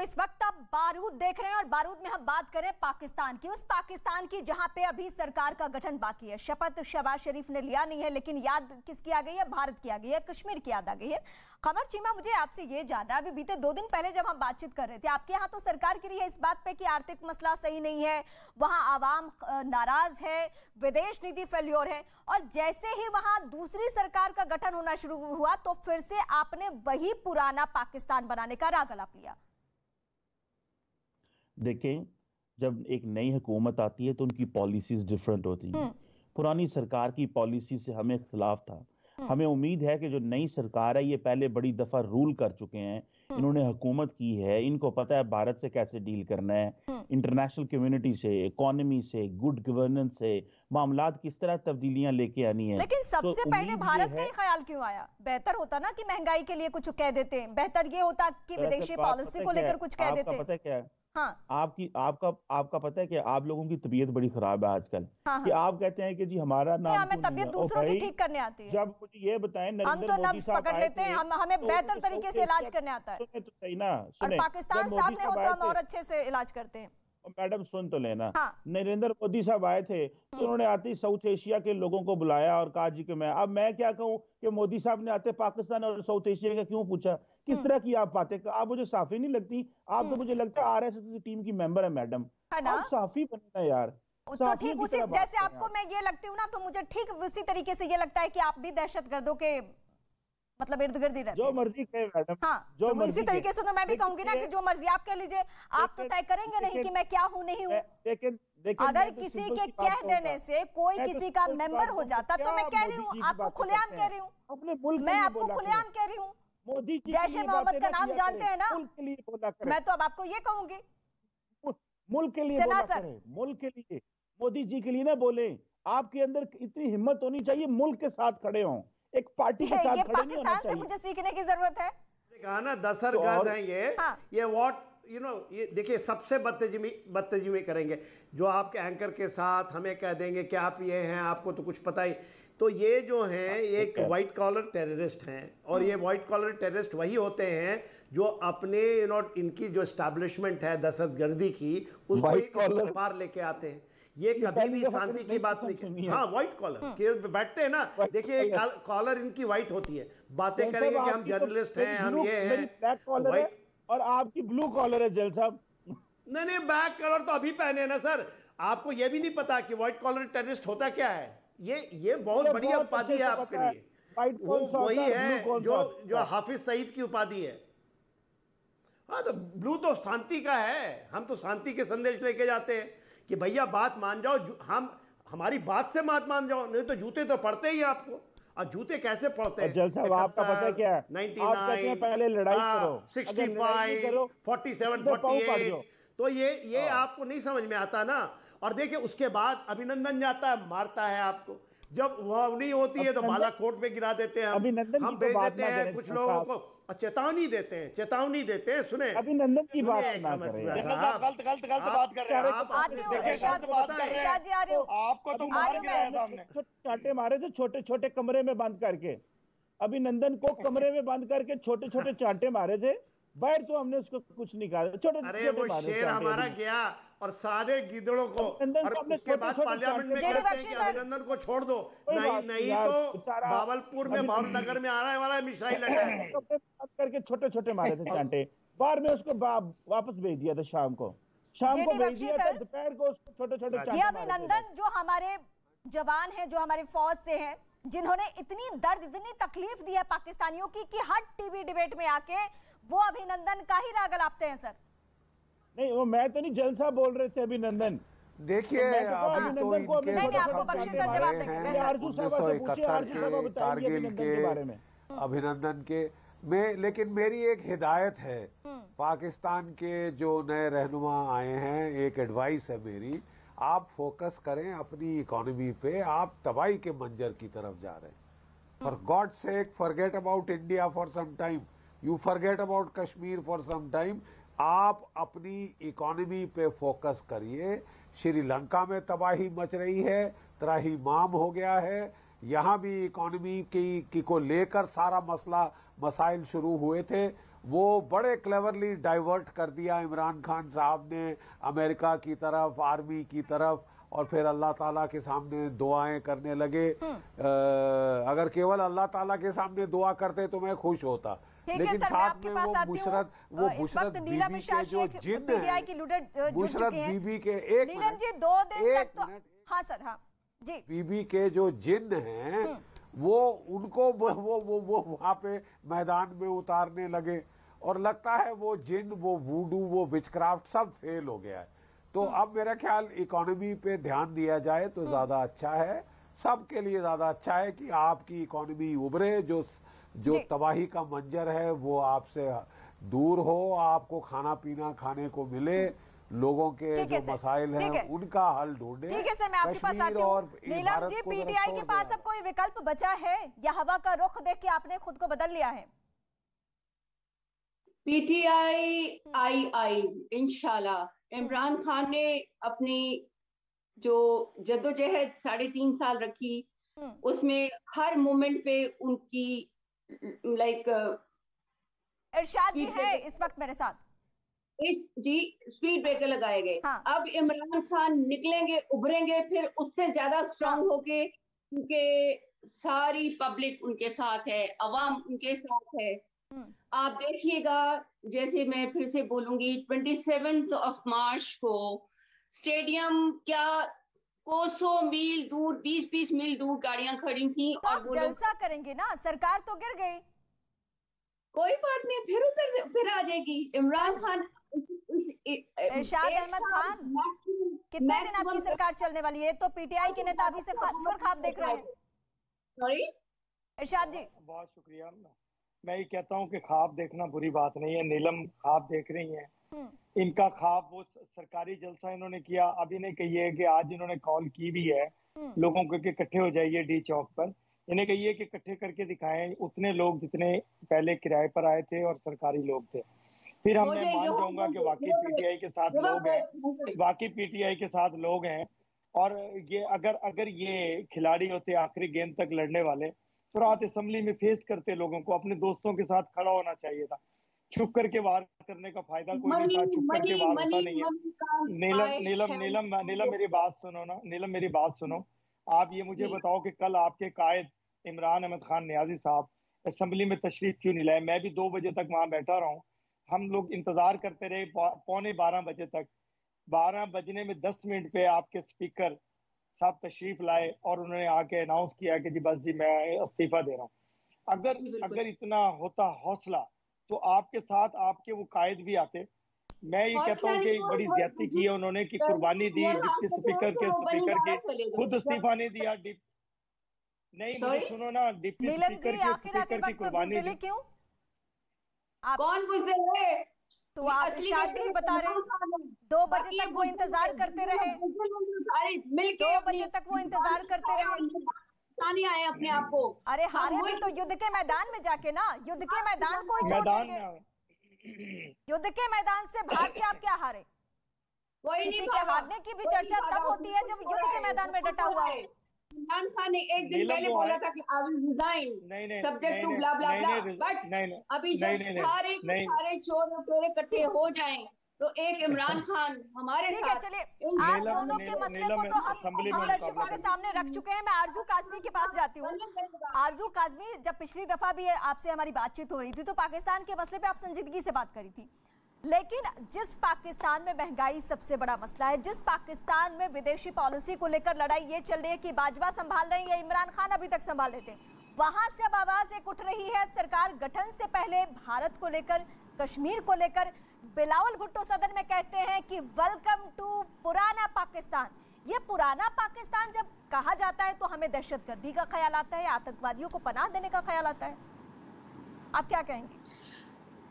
इस वक्त आप बारूद देख रहे हैं और बारूद में हम बात करें पाकिस्तान की, उस पाकिस्तान की जहां पे अभी सरकार का गठन बाकी है। शपथ शहबाज शरीफ ने लिया नहीं है, लेकिन याद किसकी आ गई है? भारत की आ गई है, कश्मीर की याद आ गई है। कमर चीमा, मुझे आपसे ये जानना है, अभी बीते 2 दिन पहले जब हम बातचीत कर रहे थे, आपके यहाँ तो सरकार की रही है इस बात पे कि आर्थिक मसला सही नहीं है, वहां आवाम नाराज है, विदेश नीति फेल्योर है, और जैसे ही वहां दूसरी सरकार का गठन होना शुरू हुआ तो फिर से आपने वही पुराना पाकिस्तान बनाने का राग अलाप लिया। देखें, जब एक नई हुकूमत आती है तो उनकी पॉलिसीज डिफरेंट होती हैं। पुरानी सरकार की पॉलिसी से हमें इख्तिलाफ था। हमें उम्मीद है कि जो नई सरकार है, ये पहले बड़ी दफा रूल कर चुके हैं, इन्होंने हुकूमत की है, इनको पता है भारत से कैसे डील करना है, इंटरनेशनल कम्युनिटी से, इकोनॉमी से, गुड गवर्नेंस से मामलात किस तरह तब्दीलियां लेके आनी है। लेकिन सबसे पहले भारत का ही ख्याल क्यों आया? बेहतर होता ना कि महंगाई के लिए कुछ कह देते, बेहतर ये होता कि विदेशी पॉलिसी को लेकर कुछ कह देते। पता है क्या है? हाँ। आपका पता है कि आप लोगों की तबीयत बड़ी खराब है आजकल। हाँ। कि आप कहते हैं कि जी हमारा नाम हमें तबीयत दूसरों की ठीक करने आती है। जब मुझे ये बताएं, हम तो नब्ज पकड़ लेते हैं, हमें बेहतर तरीके से इलाज करने आता है। सुने तो सही ना, और पाकिस्तान सामने हो तो हम और अच्छे से इलाज करते हैं। मैडम सुन तो लेना। हाँ। नरेंद्र मोदी साहब आए थे तो उन्होंने आते ही साउथ एशिया के लोगों को बुलाया और कहा जी कि मैं क्या कहूँ कि मोदी साहब ने आते पाकिस्तान और साउथ एशिया का क्यों पूछा? किस तरह की आप बातें, आप मुझे साफी नहीं लगती। आप तो मुझे लगता है आरएसएस टीम की मेंबर है मैडम, आप साफी बनना यार। तो ठीक उसी जैसे आपको मैं ये लगती हूँ ना, तो मुझे ठीक उसी तरीके से ये लगता है कि आप भी दहशतगर्दों के मतलब इर्द गिर्द ही रहते। जो मर्जी कहे मैडम। हाँ, तो इसी तरीके से तो मैं भी कहूंगी ना कि जो मर्जी आप कह लीजिए, आप तो तय करेंगे नहीं कि मैं क्या हूँ नहीं हूँ। लेकिन अगर किसी के कह देने से कोई किसी का मेंबर हो जाता तो मैं कह रही हूँ, आपको खुलेआम कह रही हूँ, मैं आपको खुलेआम कह रही हूँ। मोदी जी जैश ए मोहम्मद का नाम जानते हैं ना, मुल्क के लिए बोला करें। मैं तो अब आपको ये कहूंगी, मुल्क के लिए बोला करें, मुल्क के लिए, मोदी जी के लिए ना बोले। आपके अंदर इतनी हिम्मत होनी चाहिए, मुल्क के साथ खड़े हों, एक पार्टी के साथ खड़े नहीं होना चाहिए। पाकिस्तान से मुझे सीखने की जरूरत है। कहा ना दहशतगर्द हैं ये व्हाट ये देखिए, सबसे बदतमीजी करेंगे जो आपके एंकर के साथ हमें कह देंगे कि आप ये हैं, आपको तो कुछ पता ही। तो ये जो हैं एक व्हाइट कॉलर टेररिस्ट हैं, और ये व्हाइट कॉलर टेररिस्ट वही होते हैं जो अपने इनकी जो एस्टैब्लिशमेंट है दहशतगर्दी की, उसको बाहर लेके आते हैं। ये कभी भी शांति की बात नहीं। हाँ, व्हाइट कॉलर बैठते हैं ना, देखिए कॉलर इनकी व्हाइट होती है, बातें करेंगे कि हम जर्नलिस्ट हैं, हम ये हैं। और आपकी ब्लू कॉलर है जेल साहब। नहीं, बैक कलर तो अभी पहने ना सर। आपको ये भी नहीं पता कि व्हाइट कॉलर टेररिस्ट होता क्या है? ये बहुत बड़ी उपाधि है आपके लिए। वो वही है जो हाफिज सईद की उपाधि है। हाँ, तो ब्लू तो शांति का है। हम तो शांति के संदेश लेके जाते हैं कि भैया बात मान जाओ, हमारी बात से मत मान जाओ, नहीं तो जूते तो पड़ते ही आपको। और जूते कैसे पड़ते हैं? जल साहब, आपका पता है क्या है? 99 पहले लड़ाई करो, 65 47 48। तो ये आपको नहीं समझ में आता ना। और देखिए उसके बाद अभिनंदन जाता है, मारता है आपको। जब वह नहीं होती है तो बालाकोट में गिरा देते हैं, हम भेज देते हैं कुछ लोगों को, चेतावनी देते हैं। सुने, अभिनंदन की बात ना करें। गलत बात कर रहे हैं। आपको तो मार गिराया था हमने, चांटे मारे थे छोटे छोटे कमरे में बंद करके। अभिनंदन को कमरे में बंद करके छोटे छोटे चांटे मारे थे, बाहर तो हमने उसको कुछ नहीं कहा। अरे वो शेर हमारा गया और सारे गिदड़ों को, और उसके बाद पार्लियामेंट में कहते हैं कि अभिनंदन को छोड़ दो। नहीं तो भावलपुर में, भावनगर में आने वाला मिसाइल अटैक करके छोटे छोटे मारे थे चांटे। बाहर में उसको वापस भेज दिया था, शाम को भेज दिया था, दोपहर को उसको छोटे छोटे चांटे। अभिनंदन जो हमारे जवान हैं, जो हमारी फौज से हैं, जिन्होंने इतनी दर्द, इतनी तकलीफ दी है पाकिस्तानियों की कि हर टीवी डिबेट में आके वो अभिनंदन का ही राग अलापते हैं सर। नहीं, वो मैं तो नहीं, जल साहब बोल रहे थे अभिनंदन। देखिए, अभी तो इनके कारगिल के अभिनंदन के में, लेकिन मेरी एक हिदायत है पाकिस्तान के जो नए रहनुमा आए हैं, एक एडवाइस है मेरी, आप फोकस करें अपनी इकोनॉमी पे। आप तबाही के मंजर की तरफ जा रहे हैं। For God sake forget about India for some time, you forget about Kashmir for some time. आप अपनी इकोनॉमी पे फोकस करिए। श्रीलंका में तबाही मच रही है, त्राहिमाम हो गया है, यहाँ भी इकोनॉमी की को लेकर सारा मसाइल शुरू हुए थे, वो बड़े क्लेवरली डाइवर्ट कर दिया इमरान खान साहब ने अमेरिका की तरफ, आर्मी की तरफ, और फिर अल्लाह ताला के सामने दुआएं करने लगे। अगर केवल अल्लाह ताला के सामने दुआ करते तो मैं खुश होता, लेकिन साथ में वो मुशरत बीबी के जो जिन है, मुशरत बीबी के एक मिनट, हाँ सर, हाँ जी, बीबी के जो जिन हैं वो उनको वो वहां पे मैदान में उतारने लगे, और लगता है वो जिन, वो वूडू, वो विचक्राफ्ट सब फेल हो गया है। तो अब मेरा ख्याल इकोनॉमी पे ध्यान दिया जाए तो ज्यादा अच्छा है, सबके लिए ज्यादा अच्छा है कि आपकी इकोनॉमी उभरे, जो तबाही का मंजर है वो आपसे दूर हो, आपको खाना पीना खाने को मिले, लोगों के जो मसाइल हैं उनका हल ढूंढे। ठीक है सर, मैं आपके पास आती हूँ। नीलम जी, पीटीआई के पास अब कोई विकल्प बचा है या हवा का रुख देख के आपने खुद को बदल लिया है? पीटीआई आई इंशाल्लाह। इमरान खान ने अपनी जो जद्दोजहद 3.5 साल रखी, उसमें हर मोमेंट पे उनकी इरशाद जी है इस वक्त मेरे साथ, स्पीड ब्रेकर लगाए गए। हाँ। अब इमरान खान निकलेंगे, उभरेंगे, फिर उससे ज्यादा स्ट्रांग होके, क्योंकि सारी पब्लिक उनके साथ है, अवाम उनके साथ है। आप देखिएगा, जैसे मैं फिर से बोलूंगी, 27 मार्च को स्टेडियम क्या कोसों मील दूर, 20-20 मील दूर गाड़ियां खड़ी थी, तो और जलसा करेंगे ना, सरकार तो गिर गई, कोई बात नहीं, फिर आ जाएगी। इमरान खान, इरशाद अहमद खान, कितने दिन आपकी सरकार चलने वाली है? तो पीटीआई के नेता अभी से ख्वाब देख रहे हैं। सॉरी इरशाद जी, बहुत शुक्रिया। मैं ये कहता हूँ कि ख्वाब देखना बुरी बात नहीं है। नीलम ख्वाब देख रही हैं, इनका ख्वाब वो सरकारी जलसा इन्होंने किया। अभी ने कही है कि आज इन्होंने कॉल की भी है लोगों को कि इकट्ठे हो जाइए डी चौक पर। इन्हें कहिए कि इकट्ठे करके दिखाएं उतने लोग जितने पहले किराए पर आए थे और सरकारी लोग थे, फिर हम मैं मान जाऊंगा कि वाकई पीटीआई के साथ लोग हैं, वाकई पीटीआई के साथ लोग हैं। और ये अगर ये खिलाड़ी होते आखिरी गेंद तक लड़ने वाले, तो रात असेंबली में फेस करते लोगों को, अपने दोस्तों के साथ खड़ा होना चाहिए था। छुप करके वार करने का फायदा कोई नहीं था, छुप करके वार होता नहीं है। नीलम मेरी बात सुनो ना, नीलम मेरी बात सुनो। आप ये मुझे बताओ कि कल आपके कायद इमरान अहमद खान नियाजी साहब असेंबली में तशरीफ क्यों नहीं लाए? मैं भी 2 बजे तक वहां बैठा रहा हूँ, हम लोग इंतजार करते रहे 12:15 बजे तक। 12 बजने में 10 मिनट पे आपके स्पीकर साहब तशरीफ लाए और उन्होंने आके अनाउंस किया कि जी बस जी मैं इस्तीफा दे रहा हूँ। अगर इतना होता हौसला तो आपके साथ आपके वो कायद भी आते। मैं ये कहता हूँ कि बड़ी ज्यादती की है उन्होंने, कि कुर्बानी दी डिप्टी स्पीकर के खुद इस्तीफा नहीं दिया। नहीं मुझे सुनो ना, डिप्टी स्पीकर की कुर्बानी दी। क्यों? कौन बुज़दिल है? तो आप इरशाद जी बता रहे हैं 2 बजे तक वो इंतजार करते रहे, 2 बजे तक वो इंतजार करते रहे, आए अपने आप को। अरे हारे भी तो युद्ध के मैदान में जाके ना, युद्ध के मैदान को ही छोड़ देंगे। युद्ध के मैदान से भाग के आप क्या हारे? किसी के हारने की भी चर्चा तब होती है जब युद्ध के मैदान में डटा हुआ हो। इमरान खान ने एक दिन पहले बोला था कि I will resign subject to blah blah blah, but अभी जब सारे के सारे चोर और चोर इकट्ठे हो जाएं तो एक इमरान खान हमारे ठीक है। चलिए, आप दोनों के मसले को तो हम दर्शकों के सामने रख चुके हैं। मैं आरजू काज़मी के पास जाती हूँ। आरजू काज़मी, जब पिछली दफा भी आपसे हमारी बातचीत हो रही थी तो पाकिस्तान के मसले पे आप संजीदगी से बात करी थी, लेकिन जिस पाकिस्तान में महंगाई सबसे बड़ा मसला है, जिस पाकिस्तान में विदेशी पॉलिसी को लेकर लड़ाई ये चल रही है कि बाजवा संभाल रहे हैं या इमरान खान अभी तक संभाल रहे थे, वहां से अब आवाज एक उठ रही है सरकार गठन से पहले भारत को लेकर, कश्मीर को लेकर। बिलावल भुट्टो सदन में कहते हैं कि वेलकम टू पुराना पाकिस्तान। ये पुराना पाकिस्तान जब कहा जाता है तो हमें दहशतगर्दी का ख्याल आता है, आतंकवादियों को पनाह देने का ख्याल आता है। आप क्या कहेंगे?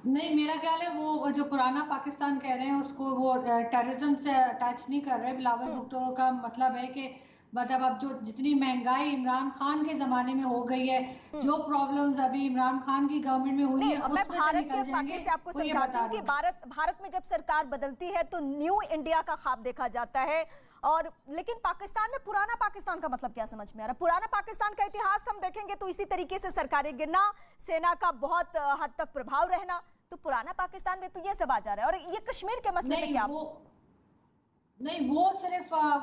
नहीं, मेरा ख्याल है वो जो पुराना पाकिस्तान कह रहे हैं उसको वो टेररिज्म से अटैच नहीं कर रहे। बिलावल भुट्टो का मतलब है कि मतलब अब जो जितनी महंगाई इमरान खान के जमाने में हो गई है, जो प्रॉब्लम्स अभी इमरान खान की गवर्नमेंट में हुई है, मैं भारत के वाकये से आपको समझाती हूँ कि भारत में जब सरकार बदलती है तो न्यू इंडिया का ख्वाब देखा जाता है। और लेकिन पाकिस्तान में पुराना पाकिस्तान का मतलब क्या समझ में आ रहा है? पुराना पाकिस्तान का इतिहास हम देखेंगे तो इसी तरीके से सरकारें गिरना, सेना का बहुत हद तक प्रभाव रहना, तो पुराना पाकिस्तान में तो ये सब आ जा रहा है। और ये कश्मीर के मसले में क्या वो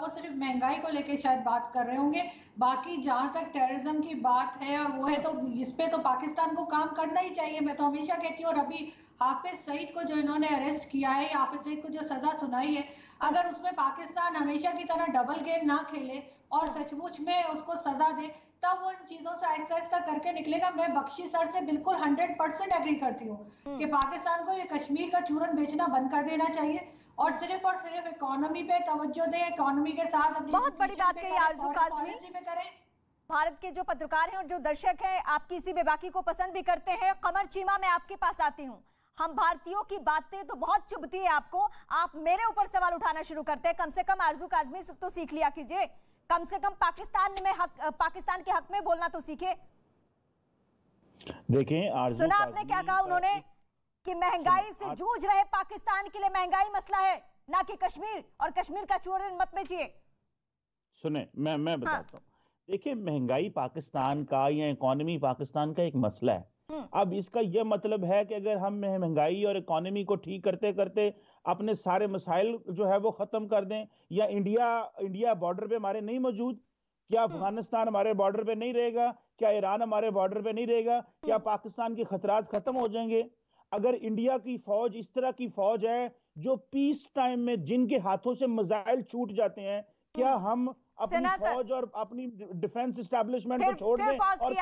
सिर्फ महंगाई को लेके शायद बात कर रहे होंगे। बाकी जहां तक टेररिज्म की बात है और वो है, तो इस पे तो पाकिस्तान को काम करना ही चाहिए। मैं तो हमेशा कहती हूँ, और अभी हाफिज सईद को जो इन्होंने अरेस्ट किया है, हाफिज सईद को जो सजा सुनाई है, अगर उसमें पाकिस्तान हमेशा की तरह डबल गेम ना खेले और सचमुच में उसको सजा दे, तब वो इन चीजों से आहिस्ता आहिस्ता करके निकलेगा। मैं बख्शी सर से बिल्कुल 100% एग्री करती हूँ कि पाकिस्तान को ये कश्मीर का चूरन बेचना बंद कर देना चाहिए और सिर्फ इकोनॉमी पे तवज्जो दें, इकोनॉमी के साथ अपनी बहुत बड़ी बात कही आरज़ू काज़मी में करें। भारत के जो पत्रकार हैं और जो दर्शक हैं, आपकी इसी बेबाकी को पसंद भी करते हैं। कमर चीमा, मैं आपके पास आती हूँ। हम भारतीयों की बातें तो बहुत चुभती है आपको, आप मेरे ऊपर सवाल उठाना शुरू करते हैं। कम से कम आरज़ू काज़मी तो सीख लिया कीजिए, कम से कम पाकिस्तान के हक में बोलना तो सीखे। देखें, सुना आपने क्या कहा उन्होंने कि महंगाई से जूझ रहे पाकिस्तान के लिए महंगाई मसला है, ना कि कश्मीर, और कश्मीर का चूरन मत बेचिए। सुने, मैं बताता हूँ। देखिए, महंगाई पाकिस्तान का या इकोनॉमी पाकिस्तान का एक मसला है। अब इसका यह मतलब है कि अगर हम महंगाई और इकोनॉमी को ठीक करते करते अपने सारे मसाइल जो है वो खत्म कर दें, या इंडिया बॉर्डर पे हमारे नहीं मौजूद, क्या अफगानिस्तान हमारे बॉर्डर पे नहीं रहेगा, क्या ईरान हमारे बॉर्डर पे नहीं रहेगा, क्या पाकिस्तान के खतरात खत्म हो जाएंगे? अगर इंडिया की फौज इस तरह की फौज है जो पीस टाइम में जिनके हाथों से मिसाइल छूट जाते हैं, क्या हम अपनी फौज और अपनी डिफेंस एस्टैब्लिशमेंट को छोड़ दें और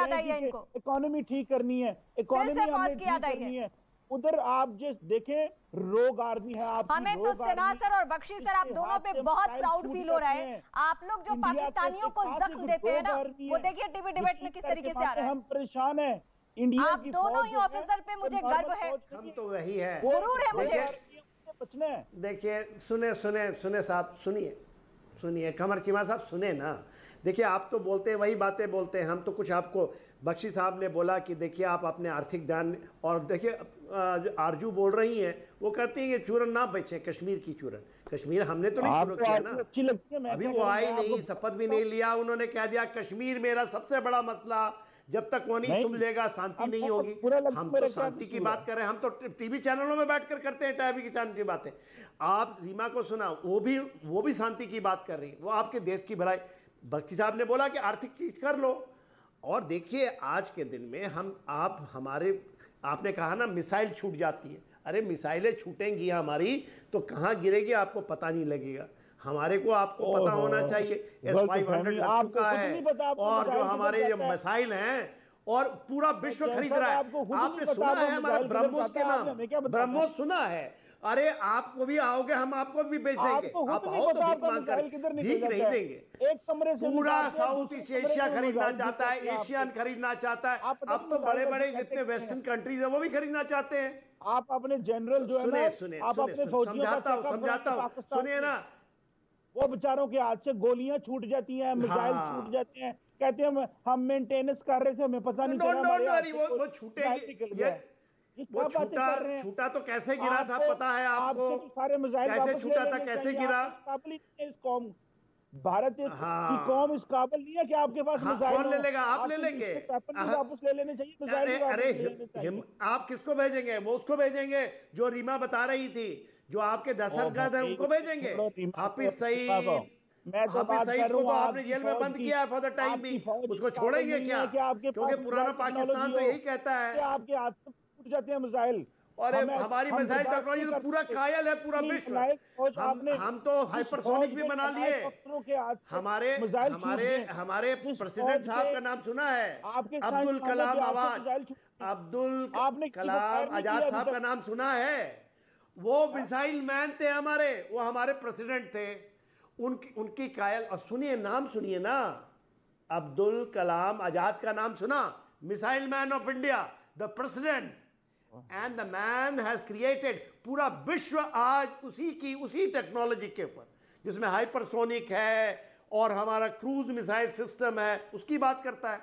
इकोनॉमी ठीक करनी है, इकोनॉमी हमें ठीक करनी है? उधर आप जिस देखें, रोग आर्मी है आप, हमें तो सिन्हा सर और बख्शी सर, आप दोनों पे बहुत प्राउड फील हो रहा है। आप लोग जो पाकिस्तानियों को जख्म देते हैं ना, वो देखिए टीवी डिबेट में किस तरीके से आ रहा है। हम परेशान हैं। इंडिया आप दोनों ही ऑफिसर पे मुझे गर्व है, हम तो वही है, गुरूर है मुझे। देखिए, सुने साहब, सुनिए कमर चीमा साहब, सुने ना। देखिए, आप तो बोलते हैं वही बातें बोलते हैं, हम तो कुछ आपको, बख्शी साहब ने बोला कि देखिए आप अपने आर्थिक ध्यान, और देखिए जो आरजू बोल रही हैं वो कहती हैं कि चूरन ना बेचें, कश्मीर की चूरन। कश्मीर हमने तो नहीं शुरू किया ना, अच्छी लगती है, अभी वो आई नहीं, शपथ भी नहीं लिया, उन्होंने कह दिया कश्मीर मेरा सबसे बड़ा मसला, जब तक वो नहीं सुलझेगा शांति नहीं होगी। हम तो शांति की बात कर रहे हैं, हम तो टीवी चैनलों में बैठकर करते हैं टाइप की शांति की बातें। आप रीमा को सुना, वो भी शांति की बात कर रही है, वो आपके देश की भलाई। बख्शी साहब ने बोला कि आर्थिक चीज कर लो, और देखिए आज के दिन में आपने कहा ना मिसाइल छूट जाती है, अरे मिसाइलें छूटेंगी हमारी तो कहां गिरेगी आपको पता नहीं लगेगा। हमारे को आपको पता होना चाहिए S-500 लग चुका है, और जो हमारे जो मिसाइल हैं और पूरा विश्व खरीद रहा है। आपने सुना है हमारा ब्रह्मोस के नाम, ब्रह्मोस सुना है? अरे आपको भी आओगे, हम आपको भी बेच देंगे, आप आओ तो भीख मांगकर, भीख नहीं देंगे। एक कमरे से पूरा साउथ ईस्ट एशिया खरीदना चाहता है, एशियन खरीदना चाहता है, अब तो बड़े बड़े जितने वेस्टर्न कंट्रीज है वो भी खरीदना चाहते हैं। आप अपने जनरल जो है ना, आप अपने समझाता हूँ, सुनिए ना, वो बेचारों के हाथ से गोलियां छूट जाती हैं, मिसाइल छूट जाते हैं, कहते हैं हम मेंटेनेंस कर रहे थे, हमें पता नहीं चला। वो छूटेगी, वो छूटा तो कैसे गिरा था पता है आपको? सारे मिसाइल कैसे छूटा था, कैसे गिरा? इस कौम, भारत की कौम इस काबिल नहीं है कि आपके पास मिसाइल कौन ले लेगा? आप ले लेंगे, वापस ले लेने चाहिए मिसाइल। अरे आप किसको भेजेंगे? वो उसको भेजेंगे जो रीमा बता रही थी, जो आपके दहशतगर्द है उनको भेजेंगे। हाफिज सईद को तो आपने जेल में बंद किया है फॉर द टाइम भी, उसको छोड़ेंगे क्या? क्योंकि पुराना पाकिस्तान तो यही कहता है आपके हाथ से छूट जाते हैं मिसाइल। और हमारी मिसाइल टेक्नोलॉजी तो पूरा कायल है पूरा विश्व। हम तो हाइपरसोनिक भी बना लिए। हमारे प्रेसिडेंट साहब का नाम सुना है? अब्दुल कलाम आजाद साहब का नाम सुना है? वो मिसाइल मैन थे हमारे, वो हमारे प्रेसिडेंट थे। उनकी कायल, और सुनिए नाम सुनिए ना, अब्दुल कलाम आजाद का नाम सुना? Missile man of India, the president and the man has created. पूरा विश्व आज उसी टेक्नोलॉजी के ऊपर, जिसमें हाइपरसोनिक है और हमारा क्रूज मिसाइल सिस्टम है, उसकी बात करता है।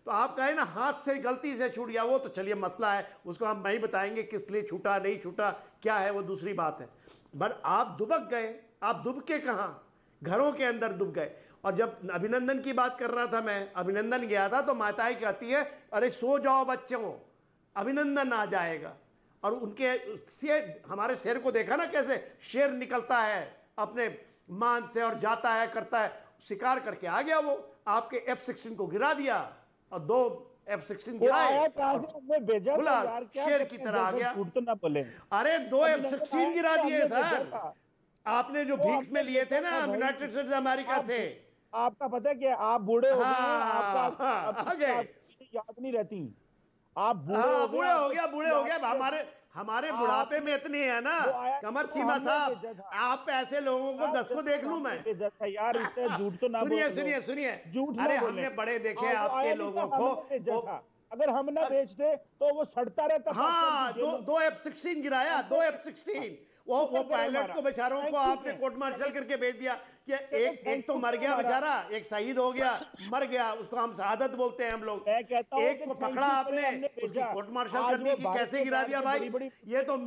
तो आप कहें ना हाथ से गलती से छूट गया, वो तो चलिए मसला है, उसको हम नहीं बताएंगे किस लिए छूटा नहीं छूटा क्या है, वो दूसरी बात है। पर आप दुबक गए, आप दुब के कहां? घरों के अंदर डूब गए। और जब अभिनंदन की बात कर रहा था मैं, अभिनंदन गया था तो माताएं कहती है अरे सो जाओ बच्चों, अभिनंदन आ जाएगा। और उनके से हमारे शेर को देखा ना कैसे शेर निकलता है अपने मान से और जाता है, करता है, शिकार करके आ गया वो, आपके F-16 को गिरा दिया और 2 F-16 गिराए, खुला शेर की तरह आ गया। अरे 2 F-16 गिरा दिए सर, आपने जो भीख में लिए थे ना यूनाइटेड स्टेट्स अमेरिका से। आपका पता है कि आप बूढ़े हो गए, आपका याद नहीं रहती, आप बूढ़े हो गया। हमारे बुढ़ापे में इतनी है ना कमर चीमा साहब, आप ऐसे लोगों को 10 को देख लूं मैं यार, इससे झूठ तो ना सुनिए अरे हमने बड़े देखे आपके लोगों को, अगर हम ना बेचते तो वो सड़ता रहता। हाँ, 2 F-16 गिराया, 2 F-16, वो पायलट को बेचारों को आपने कोर्ट मार्शल करके भेज दिया कि एक तो मर गया बेचारा, एक शहीद हो गया, मर गया, उसको हम शहादत बोलते हैं हम लोग। एक को पकड़ा आपने, उसकी कोर्ट मार्शल कर दी कि कैसे गिरा दिया भाई, ये तो